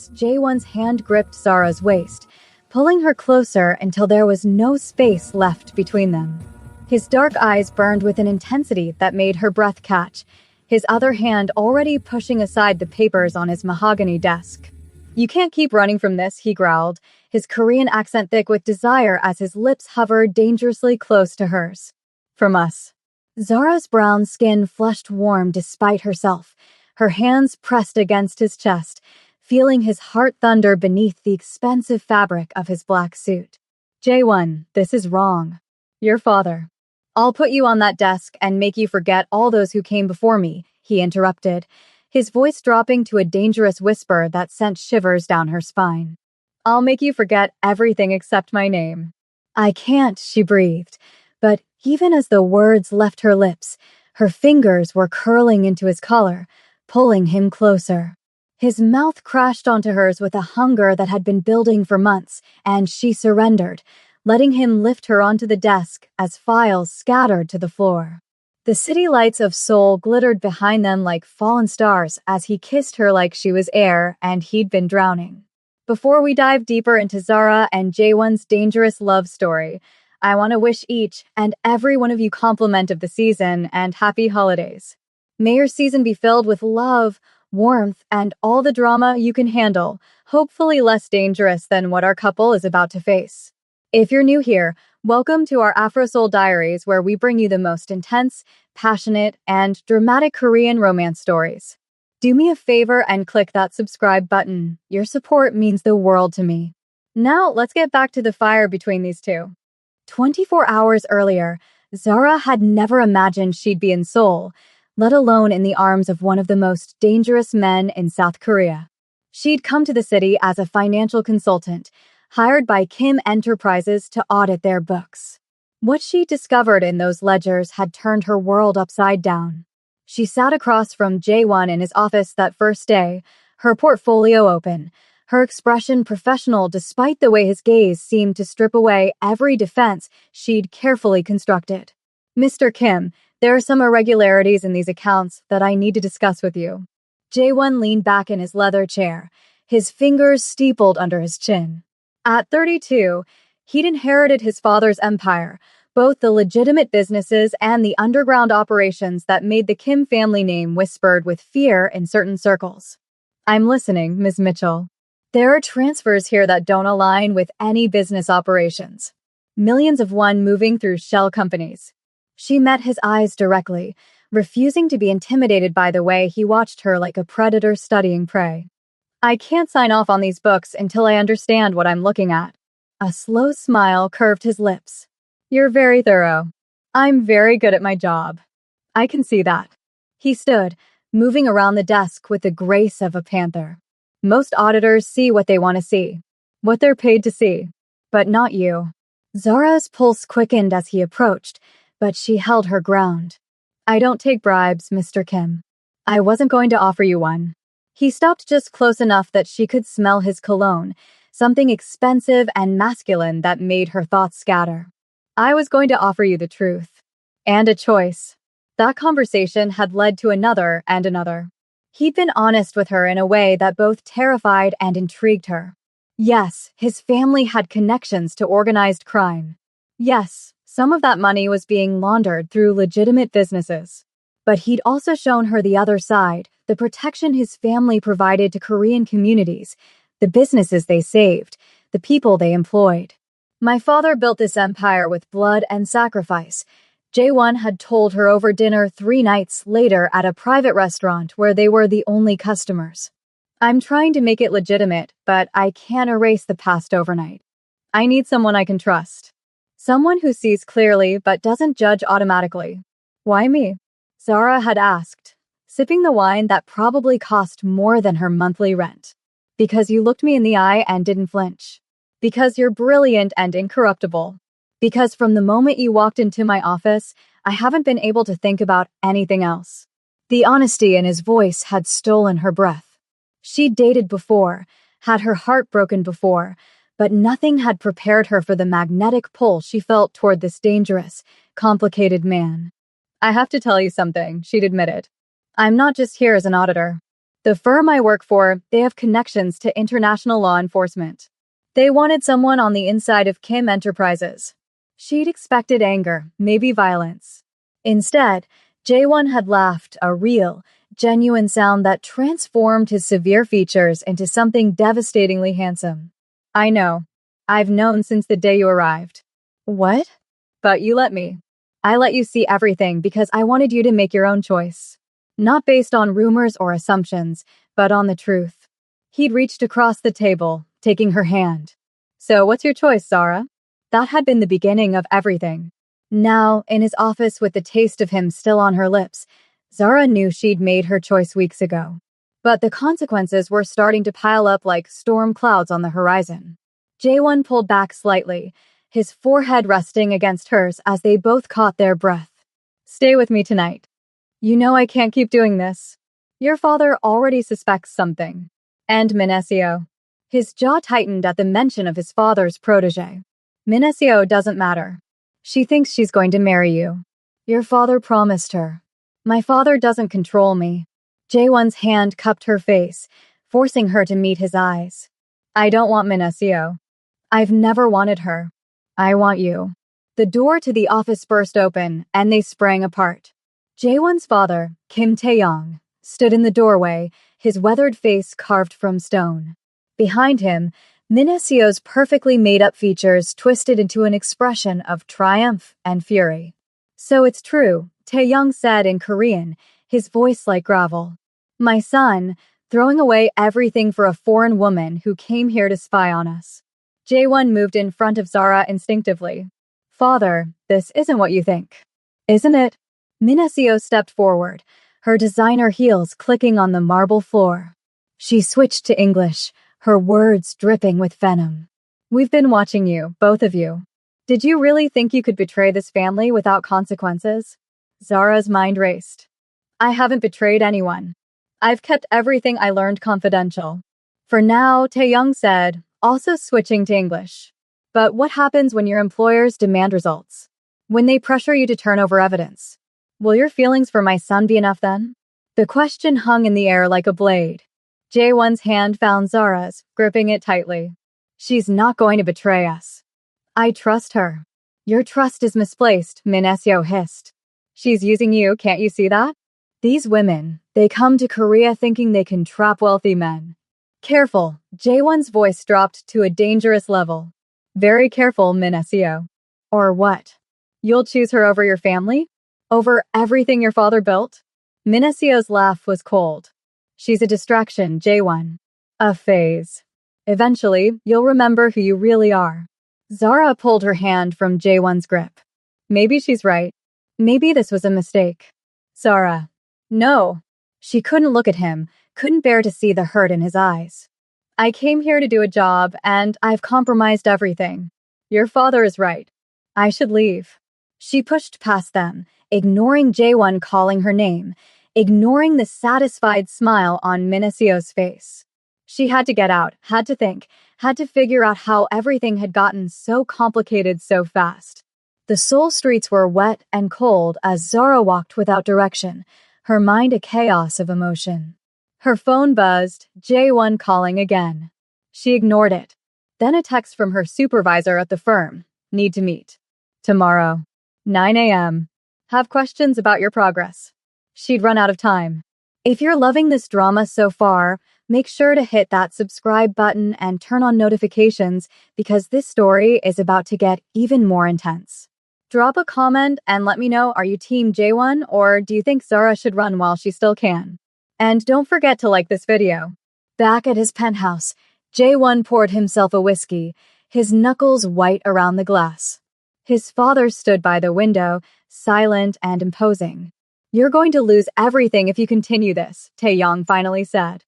once, Jaewon's hand gripped Zara's waist, pulling her closer until there was no space left between them. His dark eyes burned with an intensity that made her breath catch, his other hand already pushing aside the papers on his mahogany desk. "You can't keep running from this," he growled, his Korean accent thick with desire as his lips hovered dangerously close to hers. "From us." Zara's brown skin flushed warm despite herself, her hands pressed against his chest, feeling his heart thunder beneath the expensive fabric of his black suit. "Jaewon, this is wrong. Your father." "I'll put you on that desk and make you forget all those who came before me," he interrupted, his voice dropping to a dangerous whisper that sent shivers down her spine. "I'll make you forget everything except my name." "I can't," she breathed, but even as the words left her lips, her fingers were curling into his collar, pulling him closer. His mouth crashed onto hers with a hunger that had been building for months, and she surrendered, letting him lift her onto the desk as files scattered to the floor. The city lights of Seoul glittered behind them like fallen stars as he kissed her like she was air and he'd been drowning. Before we dive deeper into Zara and Jaewon's dangerous love story, I want to wish each and every one of you compliment of the season and happy holidays. May your season be filled with love, warmth, and all the drama you can handle, hopefully less dangerous than what our couple is about to face. If you're new here, welcome to our Afro Soul Diaries, where we bring you the most intense, passionate, and dramatic Korean romance stories. Do me a favor and click that subscribe button. Your support means the world to me. Now, let's get back to the fire between these two. 24 hours earlier, Zara had never imagined she'd be in Seoul, let alone in the arms of one of the most dangerous men in South Korea. She'd come to the city as a financial consultant, hired by Kim Enterprises to audit their books. What she discovered in those ledgers had turned her world upside down. She sat across from Jaewon in his office that first day, her portfolio open, her expression professional despite the way his gaze seemed to strip away every defense she'd carefully constructed. "Mr. Kim, there are some irregularities in these accounts that I need to discuss with you." Jaewon leaned back in his leather chair, his fingers steepled under his chin. At 32, he'd inherited his father's empire, both the legitimate businesses and the underground operations that made the Kim family name whispered with fear in certain circles. "I'm listening, Ms. Mitchell." "There are transfers here that don't align with any business operations. Millions of won moving through shell companies." She met his eyes directly, refusing to be intimidated by the way he watched her like a predator studying prey. "I can't sign off on these books until I understand what I'm looking at." A slow smile curved his lips. "You're very thorough. I'm very good at my job. I can see that." He stood, moving around the desk with the grace of a panther. "Most auditors see what they want to see, what they're paid to see, but not you." Zara's pulse quickened as he approached, but she held her ground. "I don't take bribes, Mr. Kim. I wasn't going to offer you one." He stopped just close enough that she could smell his cologne, something expensive and masculine that made her thoughts scatter. "I was going to offer you the truth. And a choice." That conversation had led to another and another. He'd been honest with her in a way that both terrified and intrigued her. Yes, his family had connections to organized crime. Yes, some of that money was being laundered through legitimate businesses. But he'd also shown her the other side, the protection his family provided to Korean communities, the businesses they saved, the people they employed. "My father built this empire with blood and sacrifice," Jaewon had told her over dinner 3 nights later at a private restaurant where they were the only customers. "I'm trying to make it legitimate, but I can't erase the past overnight. I need someone I can trust. Someone who sees clearly but doesn't judge automatically." "Why me?" Zara had asked, sipping the wine that probably cost more than her monthly rent. "Because you looked me in the eye and didn't flinch. Because you're brilliant and incorruptible. Because from the moment you walked into my office, I haven't been able to think about anything else." The honesty in his voice had stolen her breath. She'd dated before, had her heart broken before, but nothing had prepared her for the magnetic pull she felt toward this dangerous, complicated man. "I have to tell you something," she'd admitted. "I'm not just here as an auditor. The firm I work for, they have connections to international law enforcement. They wanted someone on the inside of Kim Enterprises. She'd expected anger, maybe violence. Instead, Jae-won had laughed, a real, genuine sound that transformed his severe features into something devastatingly handsome. I know. I've known since the day you arrived. What? But you let me. I let you see everything because I wanted you to make your own choice. Not based on rumors or assumptions, but on the truth. He'd reached across the table, taking her hand. So what's your choice, Zara? That had been the beginning of everything. Now, in his office with the taste of him still on her lips, Zara knew she'd made her choice weeks ago. But the consequences were starting to pile up like storm clouds on the horizon. Jae-won pulled back slightly, his forehead resting against hers as they both caught their breath. Stay with me tonight. You know I can't keep doing this. Your father already suspects something. And Minesio. His jaw tightened at the mention of his father's protege. Minesio doesn't matter. She thinks she's going to marry you. Your father promised her. My father doesn't control me. Jae-won's hand cupped her face, forcing her to meet his eyes. I don't want Minesio. I've never wanted her. I want you. The door to the office burst open, and they sprang apart. Jae-won's father, Kim Tae-young, stood in the doorway, his weathered face carved from stone. Behind him, Minesio's perfectly made-up features twisted into an expression of triumph and fury. So it's true, Tae-young said in Korean, his voice like gravel. My son, throwing away everything for a foreign woman who came here to spy on us. Jae-won moved in front of Zara instinctively. Father, this isn't what you think. Isn't it? Minesio stepped forward, her designer heels clicking on the marble floor. She switched to English, her words dripping with venom. We've been watching you, both of you. Did you really think you could betray this family without consequences? Zara's mind raced. I haven't betrayed anyone. I've kept everything I learned confidential. For now, Tae-young said, also switching to English. But what happens when your employers demand results? When they pressure you to turn over evidence? Will your feelings for my son be enough then? The question hung in the air like a blade. Jae-won's hand found Zara's, gripping it tightly. She's not going to betray us. I trust her. Your trust is misplaced, Minesio hissed. She's using you, can't you see that? These women, they come to Korea thinking they can trap wealthy men. Careful, Jae-won's voice dropped to a dangerous level. Very careful, Minesio. Or what? You'll choose her over your family? Over everything your father built? Minesio's laugh was cold. She's a distraction, Jae-won. A phase. Eventually, you'll remember who you really are. Zara pulled her hand from Jae-won's grip. Maybe she's right. Maybe this was a mistake. Zara. No. She couldn't look at him, couldn't bear to see the hurt in his eyes. I came here to do a job, and I've compromised everything. Your father is right. I should leave. She pushed past them, ignoring Jae-won calling her name, ignoring the satisfied smile on Minesio's face. She had to get out, had to think, had to figure out how everything had gotten so complicated so fast. The Seoul streets were wet and cold as Zara walked without direction, her mind a chaos of emotion. Her phone buzzed, Jae-won calling again. She ignored it. Then a text from her supervisor at the firm. Need to meet. Tomorrow. 9 a.m. Have questions about your progress. She'd run out of time. If you're loving this drama so far, make sure to hit that subscribe button and turn on notifications because this story is about to get even more intense. Drop a comment and let me know, are you Team Jae-won or do you think Zara should run while she still can? And don't forget to like this video. Back at his penthouse, Jae-won poured himself a whiskey, his knuckles white around the glass. His father stood by the window, silent and imposing. You're going to lose everything if you continue this, Tae-young finally said.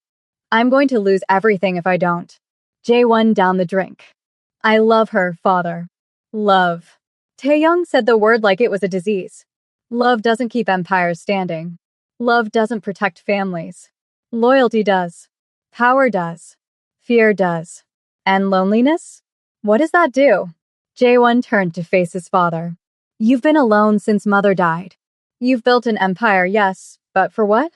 I'm going to lose everything if I don't. Jae-won downed the drink. I love her, father. Love. Tae-young said the word like it was a disease. Love doesn't keep empires standing. Love doesn't protect families. Loyalty does. Power does. Fear does. And loneliness? What does that do? Jae-won turned to face his father. You've been alone since mother died. You've built an empire, yes, but for what?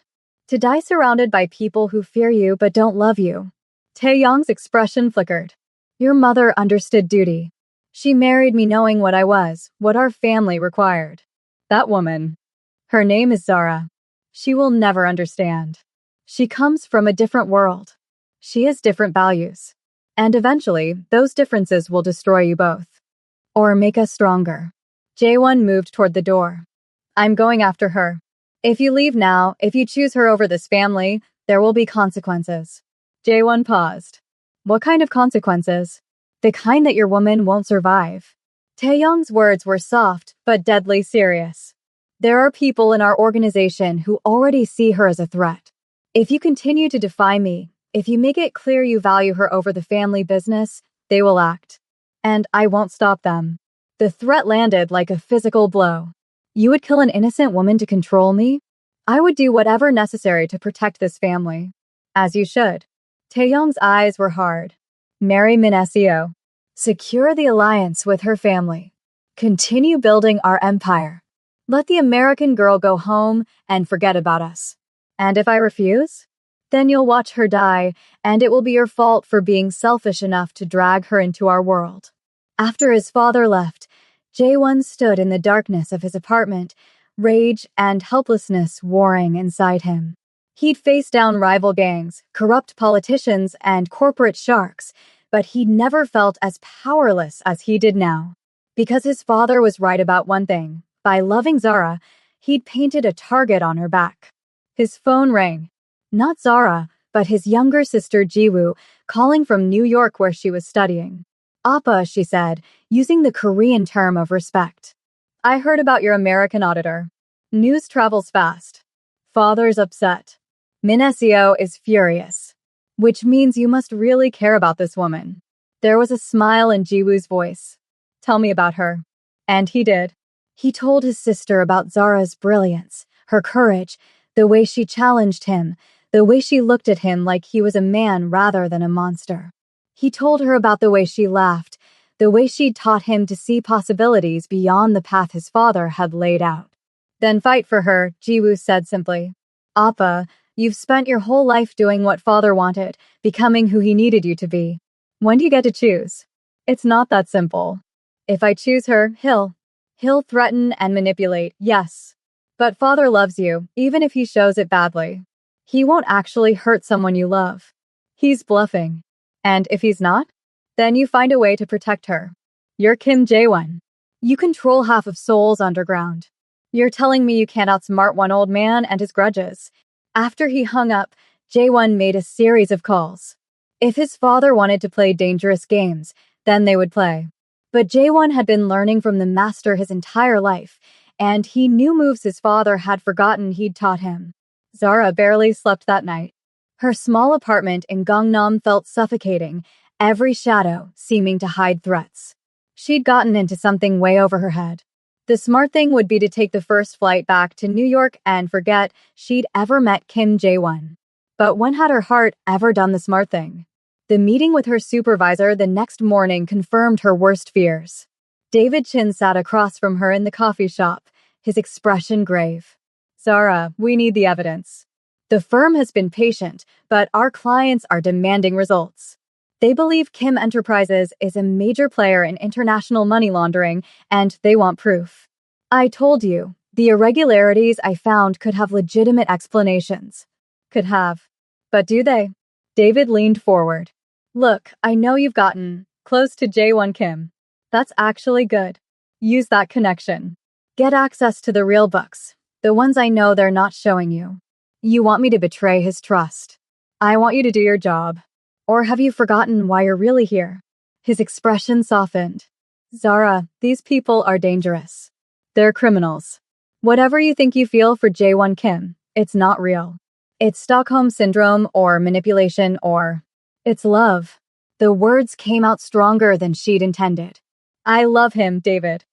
To die surrounded by people who fear you but don't love you. Taeyong's expression flickered. Your mother understood duty. She married me knowing what I was, what our family required. That woman. Her name is Zara. She will never understand. She comes from a different world. She has different values. And eventually, those differences will destroy you both. Or make us stronger. Jaewon moved toward the door. I'm going after her. If you leave now, if you choose her over this family, there will be consequences. Jaewon paused. What kind of consequences? The kind that your woman won't survive. Taeyong's words were soft, but deadly serious. There are people in our organization who already see her as a threat. If you continue to defy me, if you make it clear you value her over the family business, they will act. And I won't stop them. The threat landed like a physical blow. You would kill an innocent woman to control me? I would do whatever necessary to protect this family. As you should. Taeyong's eyes were hard. Marry Minesio. Secure the alliance with her family. Continue building our empire. Let the American girl go home and forget about us. And if I refuse? Then you'll watch her die, and it will be your fault for being selfish enough to drag her into our world. After his father left, Jaewon stood in the darkness of his apartment, rage and helplessness warring inside him. He'd faced down rival gangs, corrupt politicians, and corporate sharks, but he'd never felt as powerless as he did now. Because his father was right about one thing. By loving Zara, he'd painted a target on her back. His phone rang. Not Zara, but his younger sister Jiwoo, calling from New York where she was studying. Appa, she said, using the Korean term of respect. I heard about your American auditor. News travels fast. Father's upset. Minesio is furious. Which means you must really care about this woman. There was a smile in Jiwoo's voice. Tell me about her. And he did. He told his sister about Zara's brilliance, her courage, the way she challenged him, the way she looked at him like he was a man rather than a monster. He told her about the way she laughed, the way she'd taught him to see possibilities beyond the path his father had laid out. Then fight for her, Jiwoo said simply. Appa, you've spent your whole life doing what father wanted, becoming who he needed you to be. When do you get to choose? It's not that simple. If I choose her, he'll threaten and manipulate, yes. But father loves you, even if he shows it badly. He won't actually hurt someone you love. He's bluffing. And if he's not, then you find a way to protect her. You're Kim Jaewon. You control half of Seoul's underground. You're telling me you can't outsmart one old man and his grudges. After he hung up, Jaewon made a series of calls. If his father wanted to play dangerous games, then they would play. But Jaewon had been learning from the master his entire life, and he knew moves his father had forgotten he'd taught him. Zara barely slept that night. Her small apartment in Gangnam felt suffocating, every shadow seeming to hide threats. She'd gotten into something way over her head. The smart thing would be to take the first flight back to New York and forget she'd ever met Kim Jaewon. But when had her heart ever done the smart thing? The meeting with her supervisor the next morning confirmed her worst fears. David Chin sat across from her in the coffee shop, his expression grave. Zara, we need the evidence. The firm has been patient, but our clients are demanding results. They believe Kim Enterprises is a major player in international money laundering, and they want proof. I told you, the irregularities I found could have legitimate explanations. Could have. But do they? David leaned forward. Look, I know you've gotten close to Jaewon Kim. That's actually good. Use that connection. Get access to the real books, the ones I know they're not showing you. You want me to betray his trust. I want you to do your job. Or have you forgotten why you're really here? His expression softened. Zara, these people are dangerous. They're criminals. Whatever you think you feel for Jaewon Kim, it's not real. It's Stockholm Syndrome or manipulation or... It's love. The words came out stronger than she'd intended. I love him, David.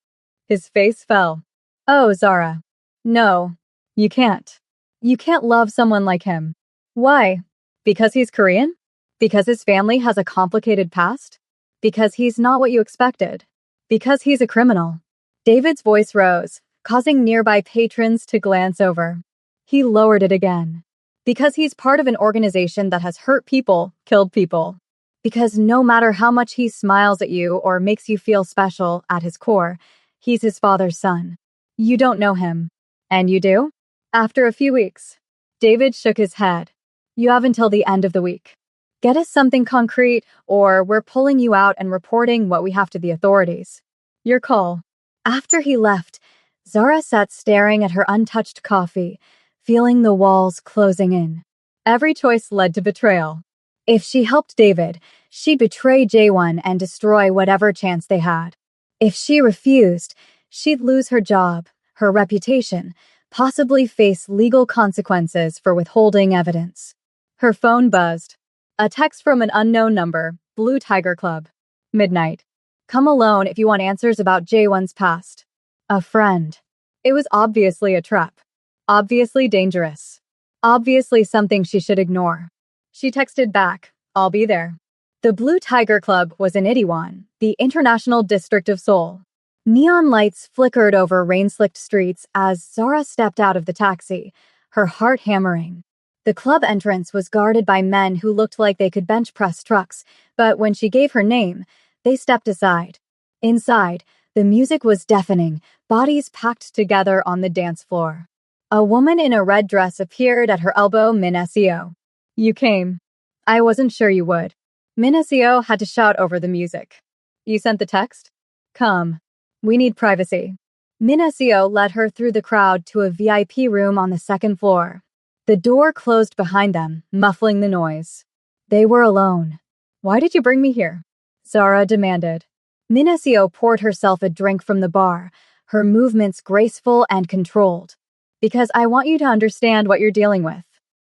His face fell. Oh, Zara. No, you can't. You can't love someone like him. Why? Because he's Korean? Because his family has a complicated past? Because he's not what you expected? Because he's a criminal? David's voice rose, causing nearby patrons to glance over. He lowered it again. Because he's part of an organization that has hurt people, killed people. Because no matter how much he smiles at you or makes you feel special at his core, he's his father's son. You don't know him. And you do? After a few weeks. David shook his head. You have until the end of the week. Get us something concrete, or we're pulling you out and reporting what we have to the authorities. Your call. After he left, Zara sat staring at her untouched coffee, feeling the walls closing in. Every choice led to betrayal. If she helped David, she'd betray J1 and destroy whatever chance they had. If she refused, she'd lose her job, her reputation, possibly face legal consequences for withholding evidence. Her phone buzzed. A text from an unknown number, Blue Tiger Club. Midnight. Come alone if you want answers about J1's past. A friend. It was obviously a trap. Obviously dangerous. Obviously something she should ignore. She texted back, I'll be there. The Blue Tiger Club was in Itiwan, the International District of Seoul. Neon lights flickered over rain-slicked streets as Zara stepped out of the taxi, her heart hammering. The club entrance was guarded by men who looked like they could bench press trucks, but when she gave her name, they stepped aside. Inside, the music was deafening, bodies packed together on the dance floor. A woman in a red dress appeared at her elbow, Minasio. You came. I wasn't sure you would. Minasio had to shout over the music. You sent the text? Come. We need privacy. Minasio led her through the crowd to a VIP room on the second floor. The door closed behind them, muffling the noise. They were alone. Why did you bring me here? Zara demanded. Minasio poured herself a drink from the bar, her movements graceful and controlled. Because I want you to understand what you're dealing with.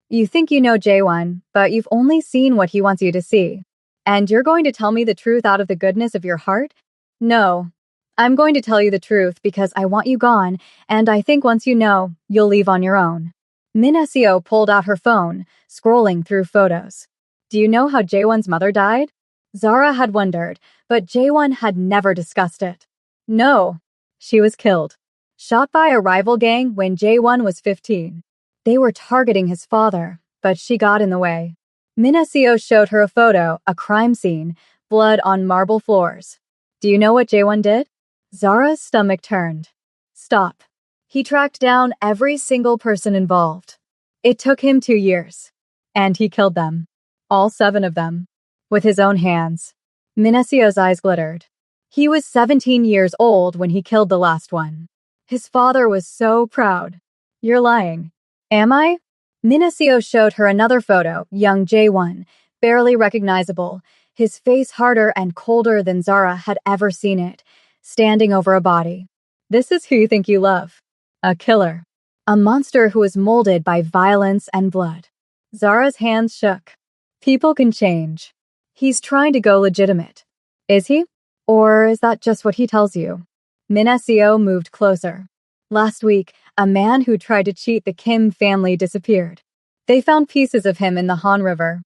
You think you know J1, but you've only seen what he wants you to see. And you're going to tell me the truth out of the goodness of your heart? No. I'm going to tell you the truth because I want you gone, and I think once you know, you'll leave on your own. Minasio pulled out her phone, scrolling through photos. Do you know how J1's mother died? Zara had wondered, but J1 had never discussed it. No. She was killed. Shot by a rival gang when J1 was 15. They were targeting his father, but she got in the way. Minasio showed her a photo, a crime scene, blood on marble floors. Do you know what J1 did? Zara's stomach turned. Stop. He tracked down every single person involved. It took him 2 years. And he killed them. All 7 of them. With his own hands. Minasio's eyes glittered. He was 17 years old when he killed the last one. His father was so proud. You're lying. Am I? Minasio showed her another photo, young J1, barely recognizable, his face harder and colder than Zara had ever seen it, standing over a body. This is who you think you love. A killer. A monster who was molded by violence and blood. Zara's hands shook. People can change. He's trying to go legitimate. Is he? Or is that just what he tells you? Minasio moved closer. Last week, a man who tried to cheat the Kim family disappeared. They found pieces of him in the Han River.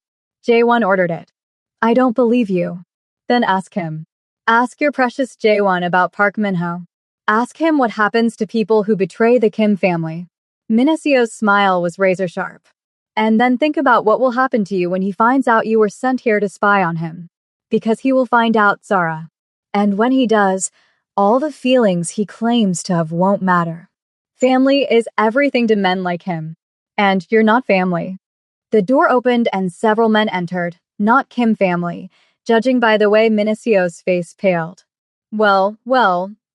J1 ordered it. I don't believe you. Then ask him. Ask your precious J1 about Park Minho. Ask him what happens to people who betray the Kim family. Minasio's smile was razor sharp. And then think about what will happen to you when he finds out you were sent here to spy on him. Because he will find out, Zara. And when he does, all the feelings he claims to have won't matter. Family is everything to men like him. And you're not family. The door opened and several men entered, not Kim family, judging by the way Minasio's face paled. Well,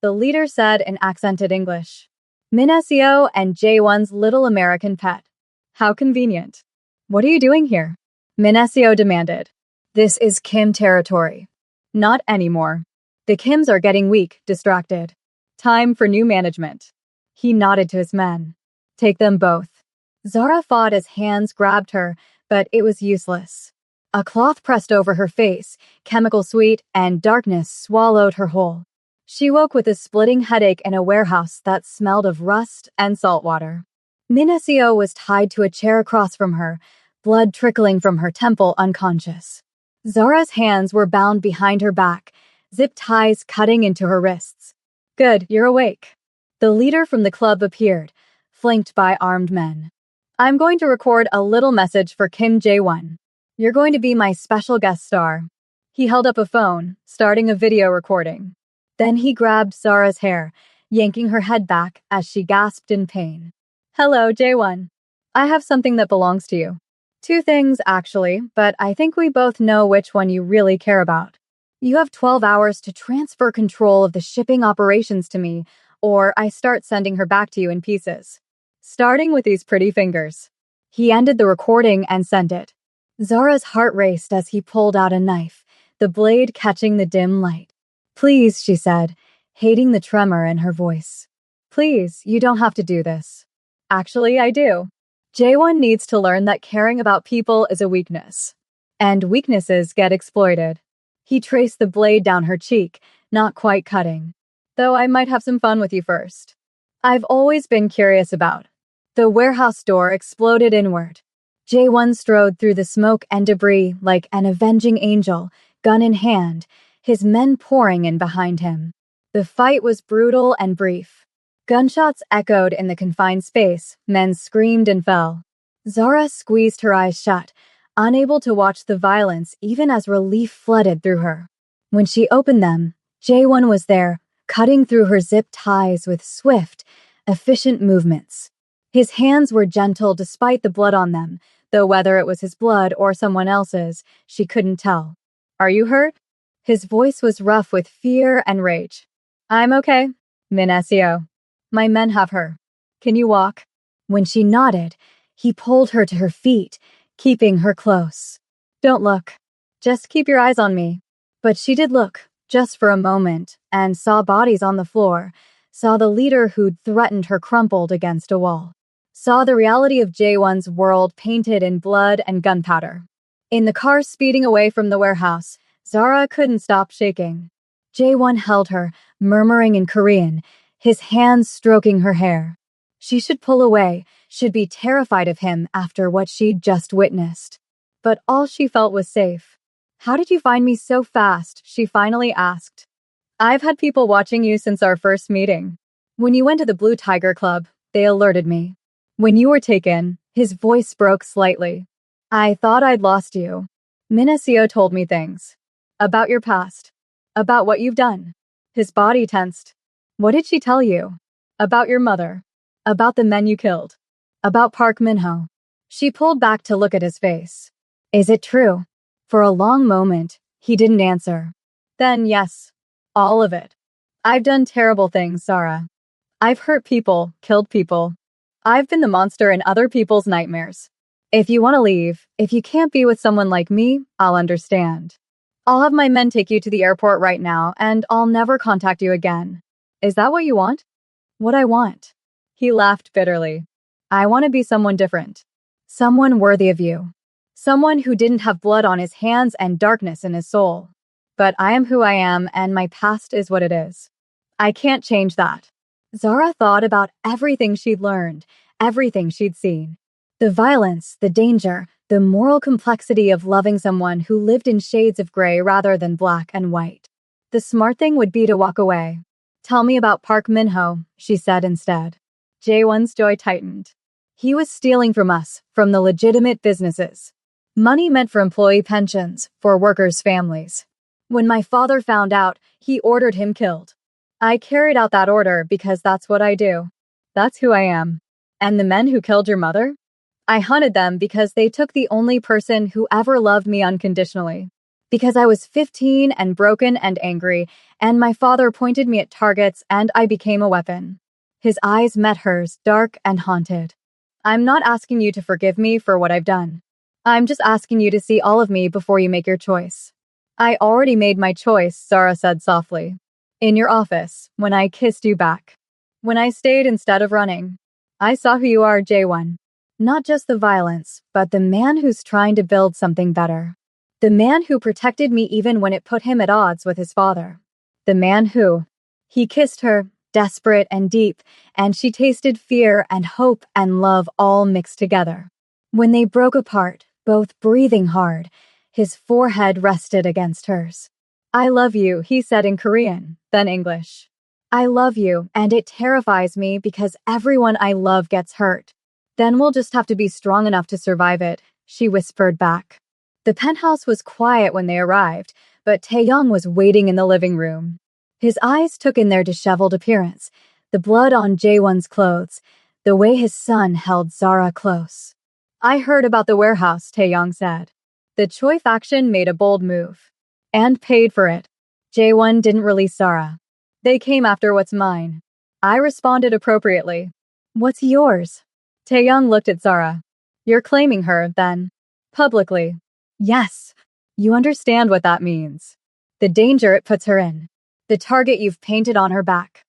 the leader said in accented English. Minasio and J1's little American pet. How convenient. What are you doing here? Minasio demanded. This is Kim territory. Not anymore. The Kims are getting weak, distracted. Time for new management. He nodded to his men. Take them both. Zara fought as hands grabbed her, but it was useless. A cloth pressed over her face, chemical sweet, and darkness swallowed her whole. She woke with a splitting headache in a warehouse that smelled of rust and salt water. Minasio was tied to a chair across from her, blood trickling from her temple unconscious. Zara's hands were bound behind her back, zip ties cutting into her wrists. Good, you're awake. The leader from the club appeared, flanked by armed men. I'm going to record a little message for Kim Jae-won. You're going to be my special guest star. He held up a phone, starting a video recording. Then he grabbed Zara's hair, yanking her head back as she gasped in pain. Hello, Jae-won. I have something that belongs to you. Two things, actually, but I think we both know which one you really care about. You have 12 hours to transfer control of the shipping operations to me, or I start sending her back to you in pieces. Starting with these pretty fingers. He ended the recording and sent it. Zara's heart raced as he pulled out a knife, the blade catching the dim light. Please, she said, hating the tremor in her voice. Please, you don't have to do this. Actually, I do. Jae-won needs to learn that caring about people is a weakness. And weaknesses get exploited. He traced the blade down her cheek, not quite cutting. Though I might have some fun with you first. I've always been curious about. The warehouse door exploded inward. Jae-won strode through the smoke and debris like an avenging angel, gun in hand, his men pouring in behind him. The fight was brutal and brief. Gunshots echoed in the confined space, men screamed and fell. Zara squeezed her eyes shut, unable to watch the violence even as relief flooded through her. When she opened them, Jae-won was there, cutting through her zip ties with swift, efficient movements. His hands were gentle despite the blood on them, though whether it was his blood or someone else's, she couldn't tell. Are you hurt? His voice was rough with fear and rage. I'm okay, Min Seo. My men have her. Can you walk? When she nodded, he pulled her to her feet, keeping her close. Don't look. Just keep your eyes on me. But she did look, just for a moment, and saw bodies on the floor, saw the leader who'd threatened her crumpled against a wall. Saw the reality of Jae-won's world painted in blood and gunpowder. In the car speeding away from the warehouse, Zara couldn't stop shaking. Jae-won held her, murmuring in Korean, his hands stroking her hair. She should pull away, should be terrified of him after what she'd just witnessed. But all she felt was safe. How did you find me so fast? She finally asked. I've had people watching you since our first meeting. When you went to the Blue Tiger Club, they alerted me. When you were taken, his voice broke slightly. I thought I'd lost you. Minasio told me things. About your past. About what you've done. His body tensed. What did she tell you? About your mother. About the men you killed. About Park Min-ho. She pulled back to look at his face. Is it true? For a long moment, he didn't answer. Then yes, all of it. I've done terrible things, Zara. I've hurt people, killed people. I've been the monster in other people's nightmares. If you want to leave, if you can't be with someone like me, I'll understand. I'll have my men take you to the airport right now, and I'll never contact you again. Is that what you want? What I want. He laughed bitterly. I want to be someone different. Someone worthy of you. Someone who didn't have blood on his hands and darkness in his soul. But I am who I am, and my past is what it is. I can't change that. Zara thought about everything she'd learned, everything she'd seen. The violence, the danger, the moral complexity of loving someone who lived in shades of gray rather than black and white. The smart thing would be to walk away. Tell me about Park Min-ho, she said instead. Jae-won's jaw tightened. He was stealing from us, from the legitimate businesses. Money meant for employee pensions, for workers' families. When my father found out, he ordered him killed. I carried out that order because that's what I do. That's who I am. And the men who killed your mother? I hunted them because they took the only person who ever loved me unconditionally. Because I was 15 and broken and angry, and my father pointed me at targets and I became a weapon. His eyes met hers, dark and haunted. I'm not asking you to forgive me for what I've done. I'm just asking you to see all of me before you make your choice. I already made my choice, Zara said softly. In your office, when I kissed you back. When I stayed instead of running. I saw who you are, Jae-won. Not just the violence, but the man who's trying to build something better. The man who protected me even when it put him at odds with his father. The man who... He kissed her, desperate and deep, and she tasted fear and hope and love all mixed together. When they broke apart, both breathing hard, his forehead rested against hers. I love you, he said in Korean, then English. I love you, and it terrifies me because everyone I love gets hurt. Then we'll just have to be strong enough to survive it, she whispered back. The penthouse was quiet when they arrived, but Taeyong was waiting in the living room. His eyes took in their disheveled appearance, the blood on Jaewon's clothes, the way his son held Zara close. I heard about the warehouse, Taeyong said. The Choi faction made a bold move. And paid for it. Jaewon didn't release Zara. They came after what's mine. I responded appropriately. What's yours? Taeyong looked at Zara. You're claiming her, then? Publicly. Yes. You understand what that means. The danger it puts her in. The target you've painted on her back.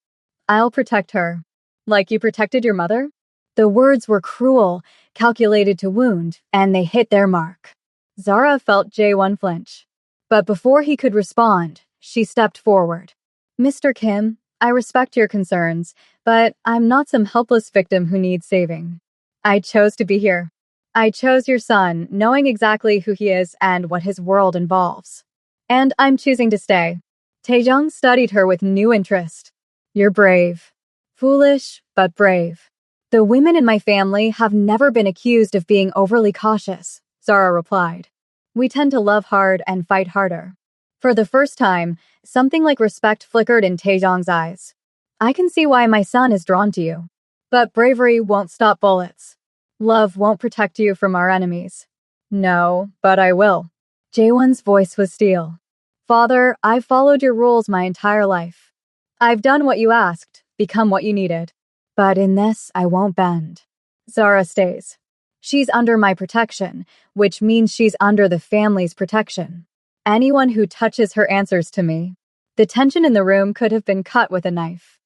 I'll protect her. Like you protected your mother? The words were cruel, calculated to wound, and they hit their mark. Zara felt Jaewon flinch. But before he could respond, she stepped forward. Mr. Kim, I respect your concerns, but I'm not some helpless victim who needs saving. I chose to be here. I chose your son, knowing exactly who he is and what his world involves. And I'm choosing to stay. Taejong studied her with new interest. You're brave. Foolish, but brave. The women in my family have never been accused of being overly cautious, Zara replied. We tend to love hard and fight harder. For the first time, something like respect flickered in Taejong's eyes. I can see why my son is drawn to you. But bravery won't stop bullets. Love won't protect you from our enemies. No, but I will. Jaewon's voice was steel. Father, I've followed your rules my entire life. I've done what you asked, become what you needed. But in this, I won't bend. Zara stays. She's under my protection, which means she's under the family's protection. Anyone who touches her answers to me. The tension in the room could have been cut with a knife.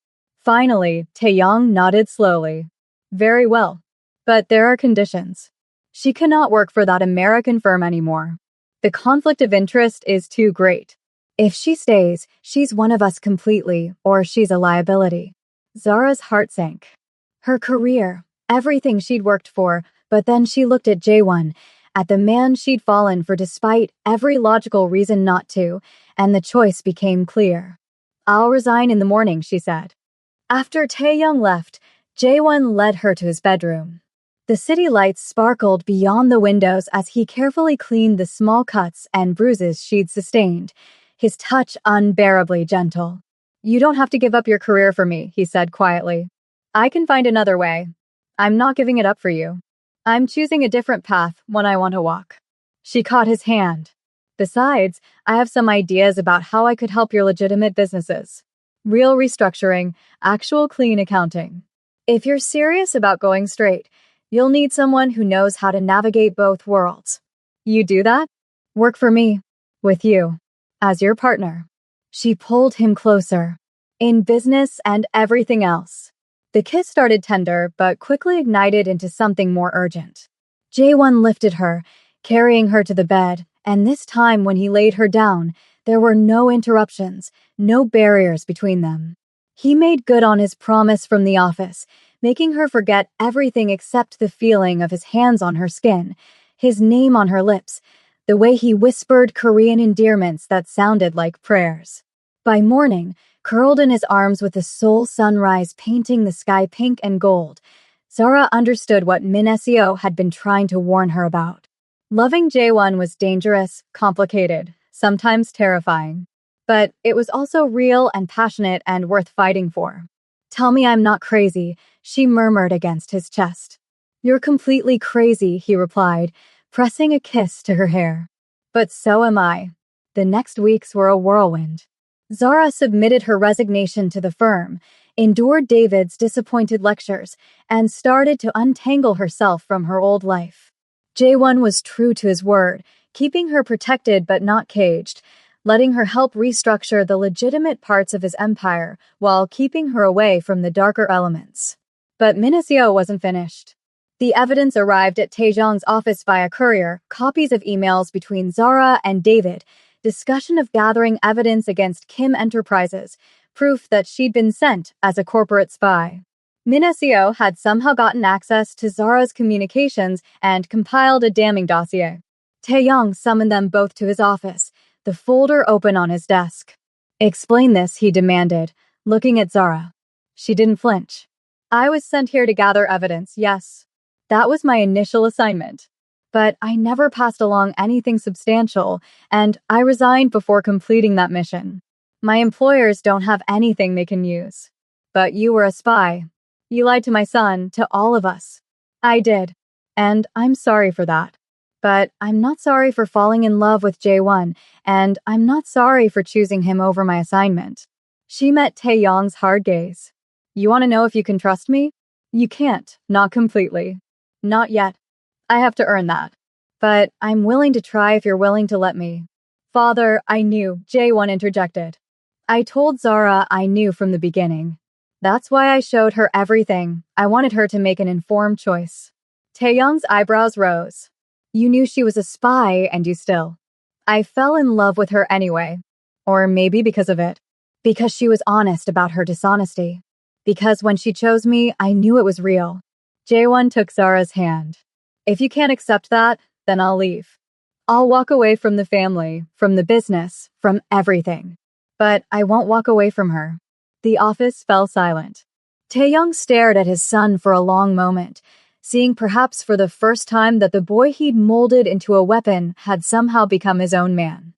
Finally, Taeyong nodded slowly. Very well. But there are conditions. She cannot work for that American firm anymore. The conflict of interest is too great. If she stays, she's one of us completely, or she's a liability. Zara's heart sank. Her career, everything she'd worked for, but then she looked at Jaewon, at the man she'd fallen for despite every logical reason not to, and the choice became clear. I'll resign in the morning, she said. After Taeyong left, Jaewon led her to his bedroom. The city lights sparkled beyond the windows as he carefully cleaned the small cuts and bruises she'd sustained, his touch unbearably gentle. You don't have to give up your career for me, he said quietly. I can find another way. I'm not giving it up for you. I'm choosing a different path, one I want to walk. She caught his hand. Besides, I have some ideas about how I could help your legitimate businesses. Real restructuring, actual clean accounting. If you're serious about going straight, you'll need someone who knows how to navigate both worlds. You do that? Work for me. With you. As your partner. She pulled him closer. In business and everything else. The kiss started tender, but quickly ignited into something more urgent. Jaewon lifted her, carrying her to the bed, and this time when he laid her down, there were no interruptions, no barriers between them. He made good on his promise from the office, making her forget everything except the feeling of his hands on her skin, his name on her lips, the way he whispered Korean endearments that sounded like prayers. By morning, curled in his arms with the soul sunrise painting the sky pink and gold, Zara understood what Min Seo had been trying to warn her about. Loving Jaewon was dangerous, complicated, sometimes terrifying. But it was also real and passionate and worth fighting for. Tell me I'm not crazy, she murmured against his chest. You're completely crazy, he replied, pressing a kiss to her hair. But so am I. The next weeks were a whirlwind. Zara submitted her resignation to the firm, endured David's disappointed lectures, and started to untangle herself from her old life. Jaewon was true to his word, keeping her protected but not caged, letting her help restructure the legitimate parts of his empire while keeping her away from the darker elements. But Min Seo wasn't finished. The evidence arrived at Taejong's office via courier, copies of emails between Zara and David, discussion of gathering evidence against Kim Enterprises, proof that she'd been sent as a corporate spy. Min Seo had somehow gotten access to Zara's communications and compiled a damning dossier. Taeyong summoned them both to his office, the folder open on his desk. Explain this, he demanded, looking at Zara. She didn't flinch. I was sent here to gather evidence, yes. That was my initial assignment. But I never passed along anything substantial, and I resigned before completing that mission. My employers don't have anything they can use. But you were a spy. You lied to my son, to all of us. I did. And I'm sorry for that. But I'm not sorry for falling in love with Jae-won, and I'm not sorry for choosing him over my assignment. She met Tae-young's hard gaze. You want to know if you can trust me? You can't, not completely. Not yet. I have to earn that. But I'm willing to try if you're willing to let me. Father, I knew, Jae-won interjected. I told Zara I knew from the beginning. That's why I showed her everything. I wanted her to make an informed choice. Tae-young's eyebrows rose. You knew she was a spy, and you still. I fell in love with her anyway. Or maybe because of it. Because she was honest about her dishonesty. Because when she chose me, I knew it was real. Jae-won took Zara's hand. If you can't accept that, then I'll leave. I'll walk away from the family, from the business, from everything. But I won't walk away from her. The office fell silent. Tae-young stared at his son for a long moment, seeing perhaps for the first time that the boy he'd molded into a weapon had somehow become his own man.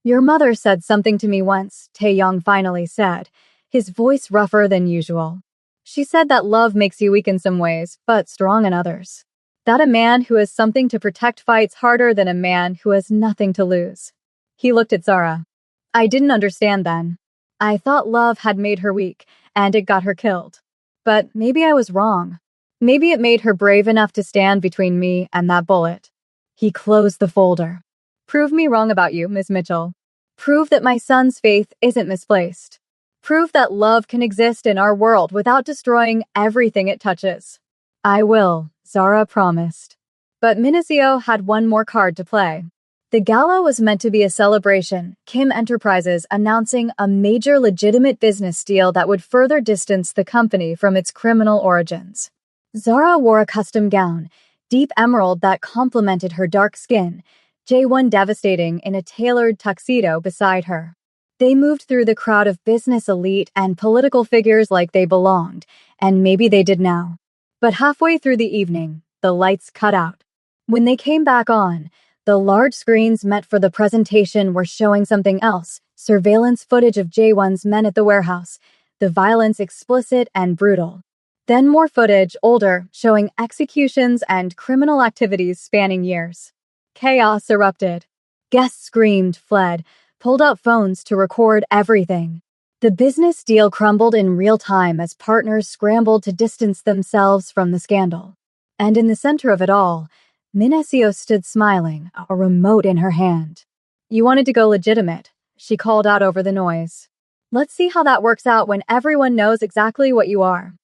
Your mother said something to me once, Tae-young finally said, his voice rougher than usual. She said that love makes you weak in some ways, but strong in others. That a man who has something to protect fights harder than a man who has nothing to lose. He looked at Zara. I didn't understand then. I thought love had made her weak, and it got her killed. But maybe I was wrong. Maybe it made her brave enough to stand between me and that bullet. He closed the folder. Prove me wrong about you, Miss Mitchell. Prove that my son's faith isn't misplaced. Prove that love can exist in our world without destroying everything it touches. I will, Zara promised. But Minacio had one more card to play. The gala was meant to be a celebration, Kim Enterprises announcing a major legitimate business deal that would further distance the company from its criminal origins. Zara wore a custom gown, deep emerald that complemented her dark skin, Jae-won devastating in a tailored tuxedo beside her. They moved through the crowd of business elite and political figures like they belonged, and maybe they did now. But halfway through the evening, the lights cut out. When they came back on, the large screens meant for the presentation were showing something else, surveillance footage of Jae-won's men at the warehouse, the violence explicit and brutal. Then more footage, older, showing executions and criminal activities spanning years. Chaos erupted. Guests screamed, fled, pulled out phones to record everything. The business deal crumbled in real time as partners scrambled to distance themselves from the scandal. And in the center of it all, Minacio stood smiling, a remote in her hand. You wanted to go legitimate, she called out over the noise. Let's see how that works out when everyone knows exactly what you are.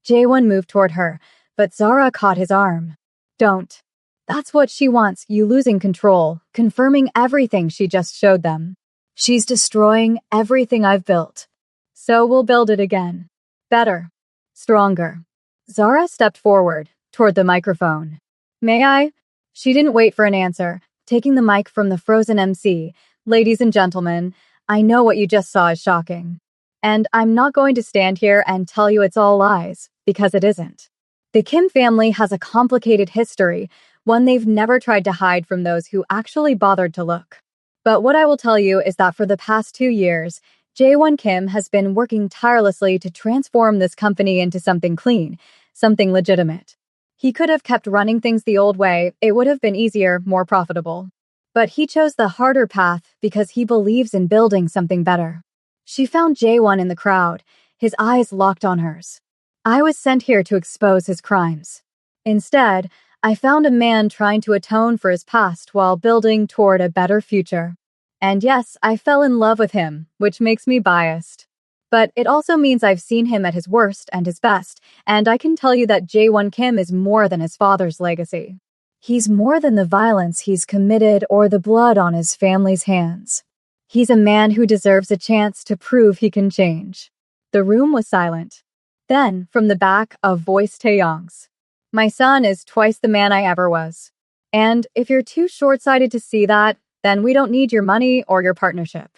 Jae-won moved toward her, but Zara caught his arm. Don't. That's what she wants, you losing control, confirming everything she just showed them. She's destroying everything I've built. So we'll build it again. Better. Stronger. Zara stepped forward, toward the microphone. May I? She didn't wait for an answer, taking the mic from the frozen MC. Ladies and gentlemen, I know what you just saw is shocking. And I'm not going to stand here and tell you it's all lies, because it isn't. The Kim family has a complicated history, one they've never tried to hide from those who actually bothered to look. But what I will tell you is that for the past 2 years, Jae-won Kim has been working tirelessly to transform this company into something clean, something legitimate. He could have kept running things the old way, it would have been easier, more profitable. But he chose the harder path because he believes in building something better. She found Jae-won in the crowd, his eyes locked on hers. I was sent here to expose his crimes. Instead, I found a man trying to atone for his past while building toward a better future. And yes, I fell in love with him, which makes me biased. But it also means I've seen him at his worst and his best, and I can tell you that Jae-won Kim is more than his father's legacy. He's more than the violence he's committed or the blood on his family's hands. He's a man who deserves a chance to prove he can change. The room was silent. Then, from the back, a voice Tae-young's. My son is twice the man I ever was. And if you're too short-sighted to see that, then we don't need your money or your partnership.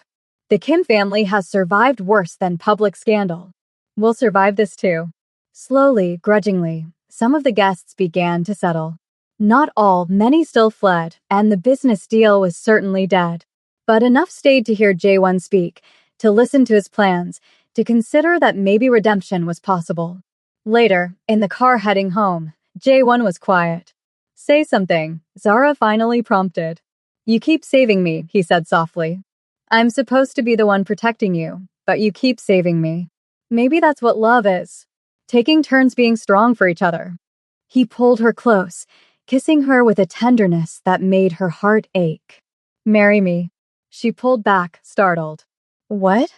The Kim family has survived worse than public scandal. We'll survive this too. Slowly, grudgingly, some of the guests began to settle. Not all, many still fled, and the business deal was certainly dead. But enough stayed to hear Jae-won speak, to listen to his plans, to consider that maybe redemption was possible. Later, in the car heading home, Jae-won was quiet. "Say something," Zara finally prompted. "You keep saving me," he said softly. "I'm supposed to be the one protecting you, but you keep saving me. Maybe that's what love is. Taking turns being strong for each other." He pulled her close, kissing her with a tenderness that made her heart ache. "Marry me." She pulled back, startled. "What?"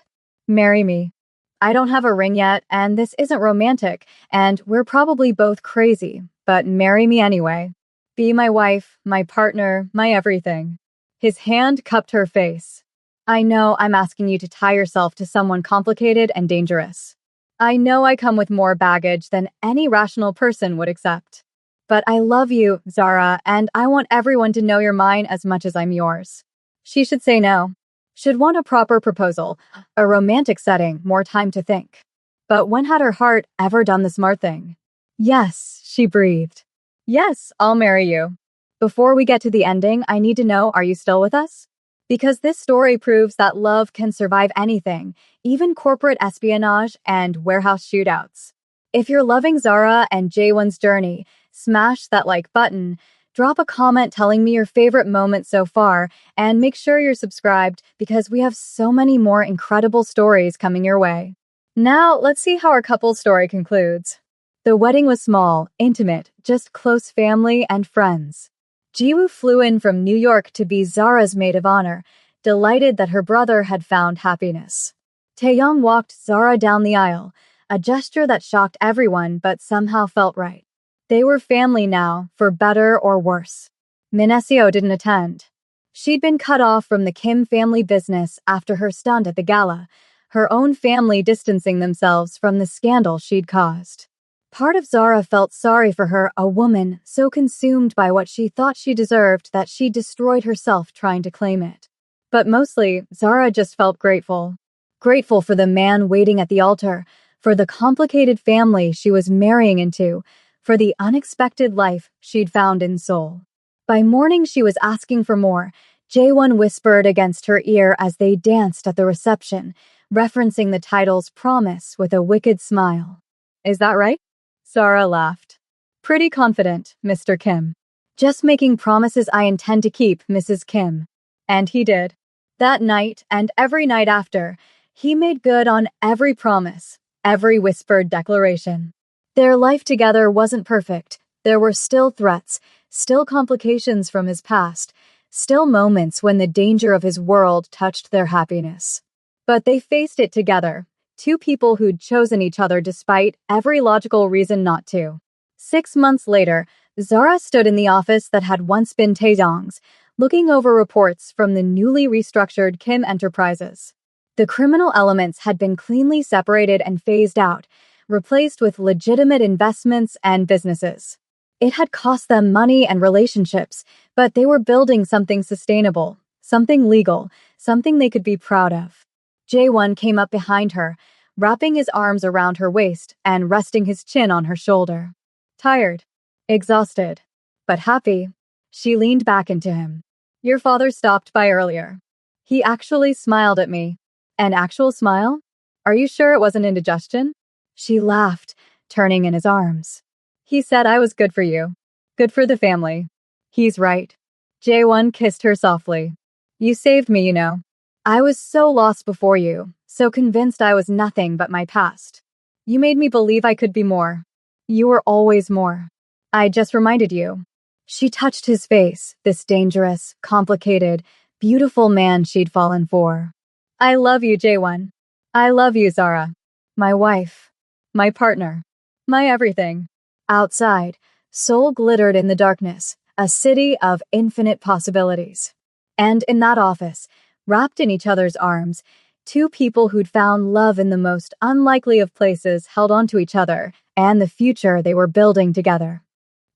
"Marry me. I don't have a ring yet, and this isn't romantic, and we're probably both crazy, but marry me anyway. Be my wife, my partner, my everything." His hand cupped her face. "I know I'm asking you to tie yourself to someone complicated and dangerous. I know I come with more baggage than any rational person would accept. But I love you, Zara, and I want everyone to know you're mine as much as I'm yours." She should say no. Should want a proper proposal, a romantic setting, more time to think. But when had her heart ever done the smart thing? "Yes," she breathed. "Yes, I'll marry you. Before we get to the ending, I need to know, are you still with us? Because this story proves that love can survive anything, even corporate espionage and warehouse shootouts. If you're loving Zara and Jae-won's journey, smash that like button, drop a comment telling me your favorite moment so far, and make sure you're subscribed because we have so many more incredible stories coming your way. Now, let's see how our couple's story concludes. The wedding was small, intimate, just close family and friends. Jiwoo flew in from New York to be Zara's maid of honor, delighted that her brother had found happiness. Taeyong walked Zara down the aisle, a gesture that shocked everyone but somehow felt right. They were family now, for better or worse. Minesio didn't attend. She'd been cut off from the Kim family business after her stunt at the gala, her own family distancing themselves from the scandal she'd caused. Part of Zara felt sorry for her, a woman so consumed by what she thought she deserved that she destroyed herself trying to claim it. But mostly, Zara just felt grateful. Grateful for the man waiting at the altar, for the complicated family she was marrying into, for the unexpected life she'd found in Seoul. By morning, she was asking for more. Jae-won whispered against her ear as they danced at the reception, referencing the title's promise with a wicked smile. "Is that right?" Zara laughed. "Pretty confident, Mr. Kim. Just making promises I intend to keep, Mrs. Kim." And he did. That night, and every night after, he made good on every promise, every whispered declaration. Their life together wasn't perfect. There were still threats, still complications from his past, still moments when the danger of his world touched their happiness. But they faced it together, two people who'd chosen each other despite every logical reason not to. 6 months later, Zara stood in the office that had once been Taeyong's, looking over reports from the newly restructured Kim Enterprises. The criminal elements had been cleanly separated and phased out, replaced with legitimate investments and businesses. It had cost them money and relationships, but they were building something sustainable, something legal, something they could be proud of. Jae-won came up behind her, wrapping his arms around her waist and resting his chin on her shoulder. Tired, exhausted, but happy, she leaned back into him. "Your father stopped by earlier. He actually smiled at me." "An actual smile? Are you sure it wasn't indigestion?" She laughed, turning in his arms. "He said I was good for you. Good for the family." "He's right." Jae-won kissed her softly. "You saved me, you know. I was so lost before you, so convinced I was nothing but my past. You made me believe I could be more. You were always more. I just reminded you." She touched his face, this dangerous, complicated, beautiful man she'd fallen for. "I love you, Jae-won. I love you, Zara. My wife. My partner. My everything." Outside, Seoul glittered in the darkness, a city of infinite possibilities. And in that office, wrapped in each other's arms, two people who'd found love in the most unlikely of places held onto each other and the future they were building together.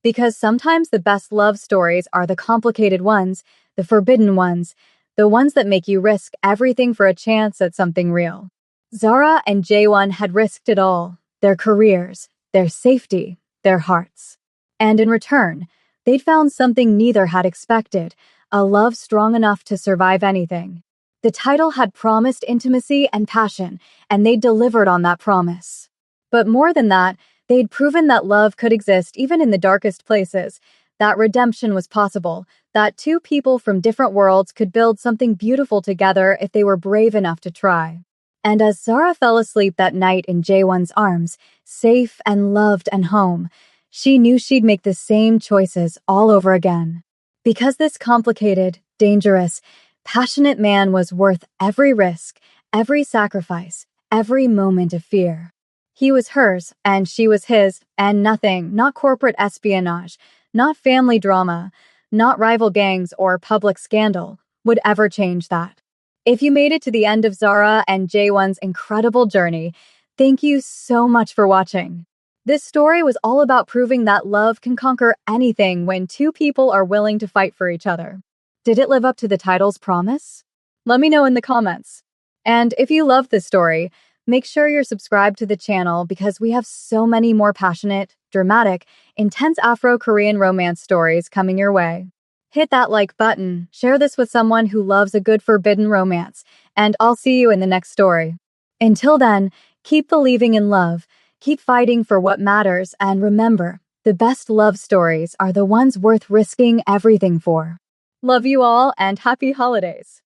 Because sometimes the best love stories are the complicated ones, the forbidden ones, the ones that make you risk everything for a chance at something real. Zara and Jae-won had risked it all, their careers, their safety, their hearts. And in return, they'd found something neither had expected, a love strong enough to survive anything. The title had promised intimacy and passion, and they delivered on that promise. But more than that, they'd proven that love could exist even in the darkest places, that redemption was possible, that two people from different worlds could build something beautiful together if they were brave enough to try. And as Zara fell asleep that night in Jaewon's arms, safe and loved and home, she knew she'd make the same choices all over again. Because this complicated, dangerous, passionate man was worth every risk, every sacrifice, every moment of fear. He was hers, and she was his, and nothing, not corporate espionage, not family drama, not rival gangs or public scandal, would ever change that. If you made it to the end of Zara and Jaewon's incredible journey, thank you so much for watching. This story was all about proving that love can conquer anything when two people are willing to fight for each other. Did it live up to the title's promise? Let me know in the comments. And if you loved this story, make sure you're subscribed to the channel because we have so many more passionate, dramatic, intense Afro-Korean romance stories coming your way. Hit that like button, share this with someone who loves a good forbidden romance, and I'll see you in the next story. Until then, keep believing in love, keep fighting for what matters, and remember, the best love stories are the ones worth risking everything for. Love you all and happy holidays!